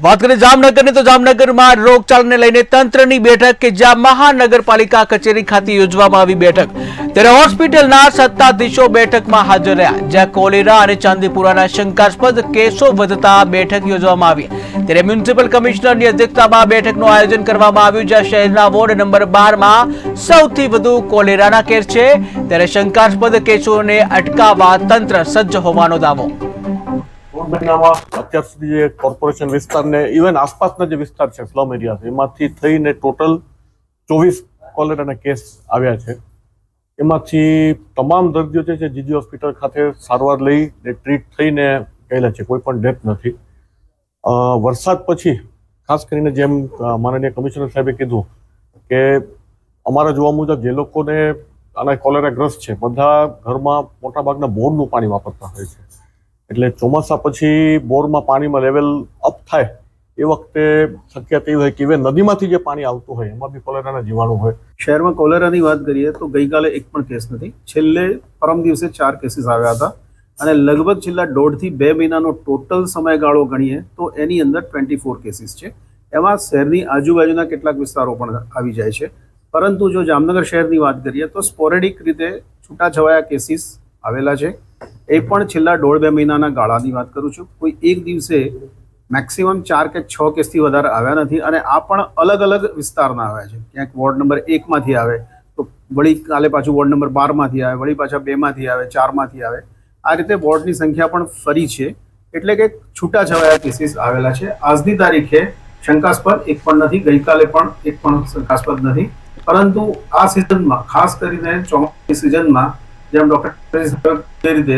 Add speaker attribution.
Speaker 1: વાત કરીએ જામનગરની તો જામનગરમાં રોગચાળાને લઈને તંત્રની બેઠક કે જ્યાં મહાનગરપાલિકા કચેરી ખાતે યોજવામાં આવી બેઠક ત્યારે હોસ્પિટલના સત્તાધીશો બેઠકમાં હાજર રહ્યા જ્યાં કોલેરા અને ચાંદીપુરાના શંકાસ્પદ કેસો વધતા બેઠક યોજવામાં આવી ત્યારે મ્યુનિસિપલ કમિશનરની અધ્યક્ષતામાં બેઠકનું આયોજન કરવામાં આવ્યું જ્યાં શહેરના વોર્ડ નંબર 12 માં સૌથી વધુ કોલેરાના કેસ છે ત્યારે શંકાસ્પદ કેસોને અટકાવવા તંત્ર સજ્જ હોવાનો દાવો
Speaker 2: મહિનામાં અત્યાર સુધી જે કોર્પોરેશન વિસ્તારને ઇવન આસપાસના જે વિસ્તાર છે સ્લમ એરિયા છે એમાંથી થઈને ટોટલ 24 કોલેરાના કેસ આવ્યા છે. એમાંથી તમામ દર્દીઓ જે છે જીજી હોસ્પિટલ ખાતે સારવાર લઈ ટ્રીટ થઈને ગયેલા છે, કોઈ પણ ડેથ નથી. વરસાદ પછી ખાસ કરીને જેમ માનનીય કમિશનર સાહેબે કીધું કે અમારા જોવા મુજબ જે લોકોને આના કોલેરાગ્રસ્ત છે બધા ઘરમાં મોટાભાગના બોરનું પાણી વાપરતા હોય છે, એટલે ચોમાસા પછી બોરમાં પાણીમાં લેવલ અપ થાય એ વખતે શક્યતા એવી હોય કે હવે નદીમાંથી જે પાણી આવતું હોય એમાં બી કોલેરાના જીવાણુ હોય.
Speaker 3: શહેરમાં કોલેરાની વાત કરીએ તો ગઈકાલે એક પણ કેસ નથી. છેલ્લે પરમ દિવસે 4 કેસીસ આવ્યા હતા અને લગભગ છેલ્લા 1.5 થી 2 મહિનાનો ટોટલ સમયગાળો ગણીએ તો એની અંદર 24 કેસીસ છે. એમાં શહેરની આજુબાજુના કેટલાક વિસ્તારો પણ આવી જાય છે, પરંતુ જો જામનગર શહેરની વાત કરીએ તો સ્પોરેડિક રીતે છૂટાછવાયા કેસીસ આવેલા છે. એ પણ છેલ્લા 1.5-2 મહિનાના ગાળાની વાત કરું છું. કોઈ એક દિવસે મેક્સિમમ 4 કે 6 કેસથી વધારે આવ્યા નથી અને આ પણ અલગ અલગ વિસ્તારના આવ્યા છે. ક્યાંક વોર્ડ નંબર 1 માંથી આવે તો વળી કાલે પાછું વોર્ડ નંબર 12 માંથી આવે, વળી પાછા 2 માંથી આવે, 4 માંથી આવે. આ રીતે વોર્ડની સંખ્યા પણ ફરી છે, એટલે કે છૂટાછવાયા કેસીસ આવેલા છે. આજની તારીખે શંકાસ્પદ એક પણ નથી, ગઈકાલે પણ એક પણ શંકાસ્પદ નથી. પરંતુ આ સિઝનમાં ખાસ કરીને ચોમાસાની સિઝનમાં જેમ ડોક્ટર રીતે